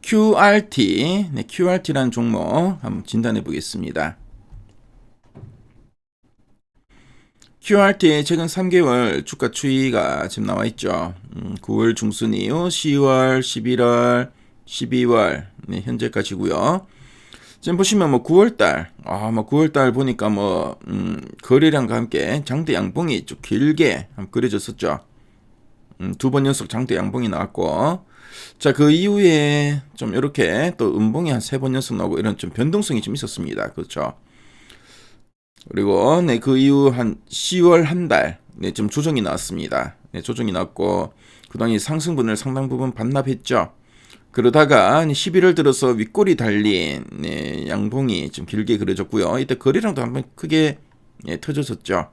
QRT, QRT라는 종목 한번 진단해 보겠습니다. QRT의 최근 3개월 주가 추이가 지금 나와 있죠. 9월 중순 이후 10월, 11월, 12월 현재까지고요. 지금 보시면 9월달, 9월달 보니까 거래량과 함께 장대 양봉이 좀 길게 그려졌었죠. 2번 연속 장대 양봉이 나왔고, 자, 그 이후에 좀 이렇게 또 음봉이 한 3번 연속 나오고 이런 좀 변동성이 좀 있었습니다. 그렇죠. 그리고 그 이후 한 10월 한 달, 좀 조정이 나왔습니다. 조정이 나왔고, 그동안 상승분을 상당 부분 반납했죠. 그러다가 11월 들어서 윗골이 달린 양봉이 좀 길게 그려졌고요. 이때 거래량도 한번 크게 터졌었죠.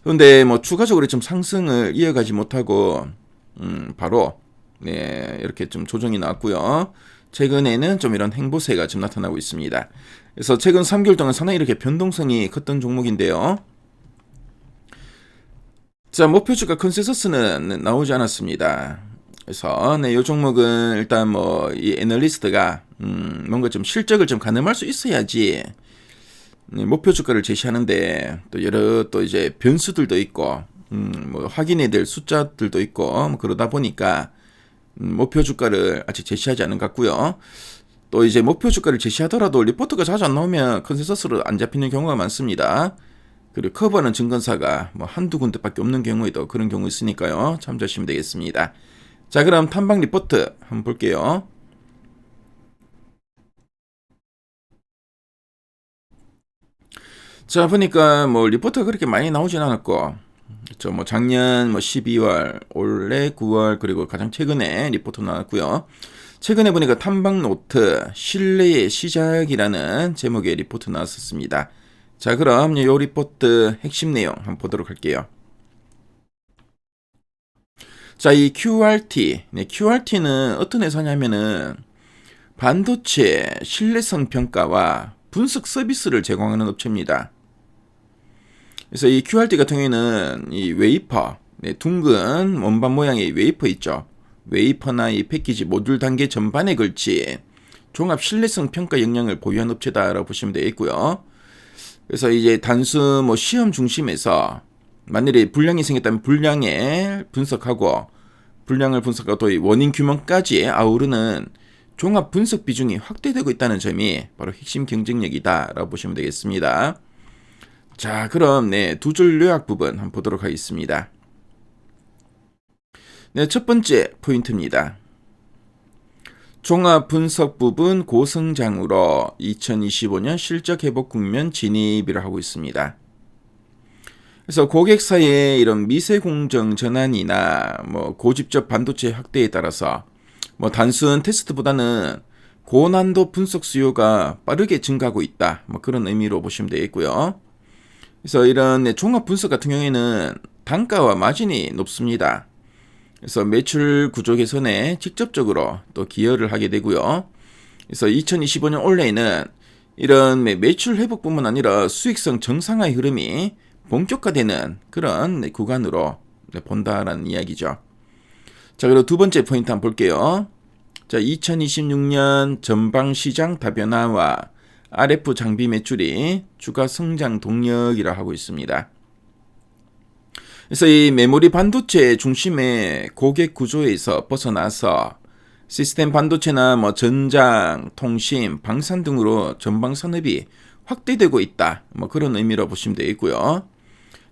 그런데 추가적으로 좀 상승을 이어가지 못하고 바로 이렇게 좀 조정이 나왔고요. 최근에는 좀 이런 행보세가 좀 나타나고 있습니다. 그래서 최근 3개월 동안 상당히 이렇게 변동성이 컸던 종목인데요. 자, 목표주가 컨센서스는 나오지 않았습니다. 그래서 이 종목은 일단 이 애널리스트가 뭔가 좀 실적을 좀 가늠할 수 있어야지 목표 주가를 제시하는데 또 여러 또 이제 변수들도 있고 확인해야 될 숫자들도 있고 그러다 보니까 목표 주가를 아직 제시하지 않은 것 같고요. 또 이제 목표 주가를 제시하더라도 리포트가 자주 안 나오면 컨센서스로 안 잡히는 경우가 많습니다. 그리고 커버하는 증권사가 한두 군데밖에 없는 경우에도 그런 경우 있으니까요. 참조하시면 되겠습니다. 자, 그럼 탐방 리포트 한번 볼게요. 자, 보니까 리포트가 그렇게 많이 나오진 않았고, 그렇죠. 작년 12월, 올해 9월, 그리고 가장 최근에 리포트 나왔고요. 최근에 보니까 탐방 노트 신뢰의 시작이라는 제목의 리포트 나왔었습니다. 자, 그럼 이 리포트 핵심 내용 한번 보도록 할게요. 자, 이 QRT, QRT는 어떤 회사냐면은 반도체 신뢰성 평가와 분석 서비스를 제공하는 업체입니다. 그래서 이 QRT 같은 경우에는 이 웨이퍼, 둥근 원반 모양의 웨이퍼 있죠. 웨이퍼나 이 패키지 모듈 단계 전반에 걸친 종합 신뢰성 평가 역량을 보유한 업체다라고 보시면 되겠고요. 그래서 이제 단순 시험 중심에서 만일에 불량이 생겼다면 불량을 분석하고 불량을 분석하고 또 원인 규명까지 아우르는 종합 분석 비중이 확대되고 있다는 점이 바로 핵심 경쟁력이다라고 보시면 되겠습니다. 자, 그럼 두 줄 요약 부분 한번 보도록 하겠습니다. 첫 번째 포인트입니다. 종합 분석 부분 고성장으로 2025년 실적 회복 국면 진입을 하고 있습니다. 그래서 고객사의 이런 미세 공정 전환이나 고집적 반도체 확대에 따라서 단순 테스트보다는 고난도 분석 수요가 빠르게 증가하고 있다. 그런 의미로 보시면 되겠고요. 그래서 이런 종합 분석 같은 경우에는 단가와 마진이 높습니다. 그래서 매출 구조 개선에 직접적으로 또 기여를 하게 되고요. 그래서 2025년 올해에는 이런 매출 회복뿐만 아니라 수익성 정상화의 흐름이 본격화되는 그런 구간으로 본다라는 이야기죠. 자, 그리고 두 번째 포인트 한번 볼게요. 자, 2026년 전방 시장 다변화와 RF 장비 매출이 주가 성장 동력이라 하고 있습니다. 그래서 이 메모리 반도체 중심의 고객 구조에서 벗어나서 시스템 반도체나 전장, 통신, 방산 등으로 전방 산업이 확대되고 있다. 그런 의미로 보시면 되겠고요.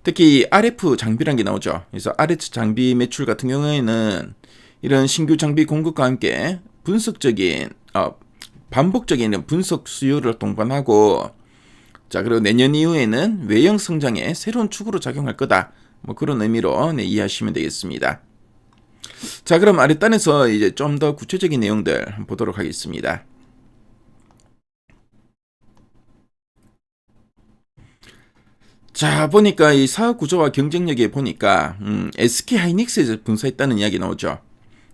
특히 RF 장비라는 게 나오죠. 그래서 RF 장비 매출 같은 경우에는 이런 신규 장비 공급과 함께 반복적인 분석 수요를 동반하고, 자, 그리고 내년 이후에는 외형 성장의 새로운 축으로 작용할 거다. 그런 의미로 이해하시면 되겠습니다. 자, 그럼 아랫단에서 이제 좀 더 구체적인 내용들 한번 보도록 하겠습니다. 자, 보니까 이 사업 구조와 경쟁력에 보니까 SK 하이닉스에서 분사했다는 이야기 나오죠.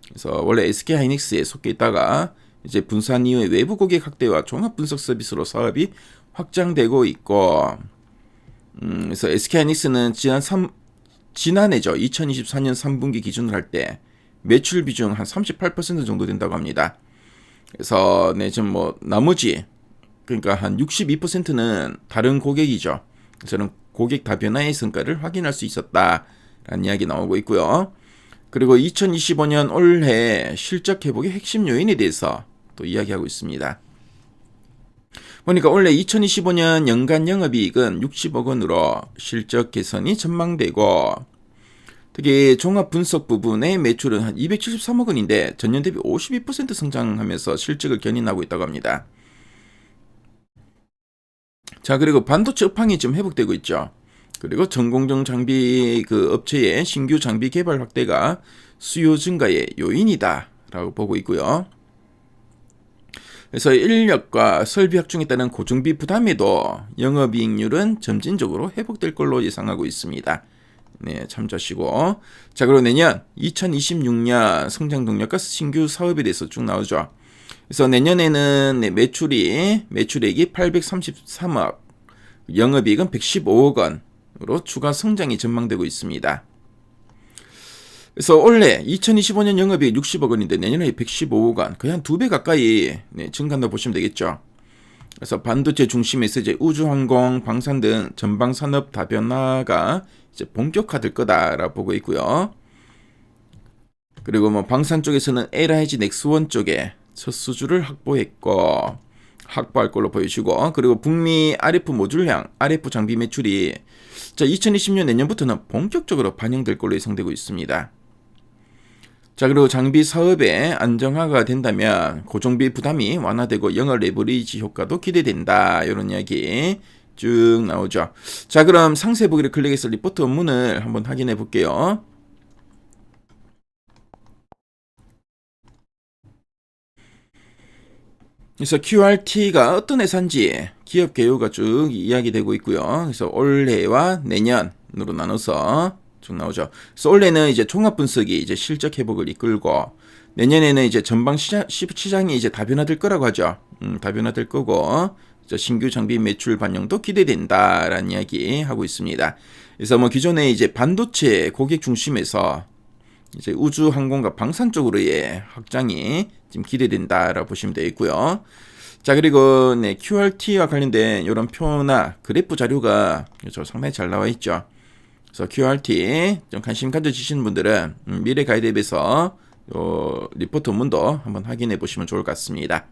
그래서 원래 SK 하이닉스에 속해 있다가 이제 분산 이후에 외부 고객 확대와 종합 분석 서비스로 사업이 확장되고 있고, 그래서 SK 하이닉스는 지난해죠. 2024년 3분기 기준으로 할 때 매출 비중 한 38% 정도 된다고 합니다. 그래서 네, 지금 뭐 나머지 그러니까 한 62%는 다른 고객이죠. 저는 고객 다변화의 성과를 확인할 수 있었다라는 이야기 나오고 있고요. 그리고 2025년 올해 실적 회복의 핵심 요인에 대해서 또 이야기하고 있습니다. 보니까 원래 2025년 연간 영업이익은 60억 원으로 실적 개선이 전망되고, 특히 종합 분석 부분의 매출은 한 273억 원인데 전년 대비 52% 성장하면서 실적을 견인하고 있다고 합니다. 자, 그리고 반도체 업황이 좀 회복되고 있죠. 그리고 전공정 장비 그 업체의 신규 장비 개발 확대가 수요 증가의 요인이다라고 보고 있고요. 그래서 인력과 설비 확충에 따른 고정비 부담에도 영업이익률은 점진적으로 회복될 걸로 예상하고 있습니다. 네, 참조하시고. 자, 그리고 내년 2026년 성장 동력과 신규 사업에 대해서 쭉 나오죠. 그래서 내년에는 매출액이 833억, 영업이익은 115억 원으로 추가 성장이 전망되고 있습니다. 그래서 올해 2025년 영업이익 60억 원인데 내년에 115억 원, 거의 한 2배 가까이 증가한다고 보시면 되겠죠. 그래서 반도체 중심에서 이제 우주항공, 방산 등 전방 산업 다변화가 이제 본격화될 거다라고 보고 있고요. 그리고 뭐 방산 쪽에서는 LIG 넥스원 쪽에 첫 수주를 확보할 걸로 보여지고, 그리고 북미 RF 모듈형 RF 장비 매출이 자 2020년 내년부터는 본격적으로 반영될 걸로 예상되고 있습니다. 자, 그리고 장비 사업의 안정화가 된다면 고정비 부담이 완화되고 영업 레버리지 효과도 기대된다, 이런 이야기 쭉 나오죠. 자, 그럼 상세 보기를 클릭해서 리포트 원문을 한번 확인해 볼게요. 그래서 QRT가 어떤 회사인지 기업 개요가 쭉 이야기되고 있고요. 그래서 올해와 내년으로 나눠서 쭉 나오죠. 그래서 올해는 이제 종합 분석이 이제 실적 회복을 이끌고, 내년에는 이제 전방 시장이 이제 다변화될 거라고 하죠. 다변화될 거고, 신규 장비 매출 반영도 기대된다라는 이야기 하고 있습니다. 그래서 뭐 기존에 이제 반도체 고객 중심에서 이제 우주 항공과 방산 쪽으로의 확장이 지금 기대된다라고 보시면 되겠고요. 자, 그리고 네, QRT와 관련된 이런 표나 그래프 자료가 상당히 잘 나와 있죠. 그래서 QRT 좀 관심 가져주시는 분들은 미래 가이드앱에서 리포트 원문도 한번 확인해 보시면 좋을 것 같습니다.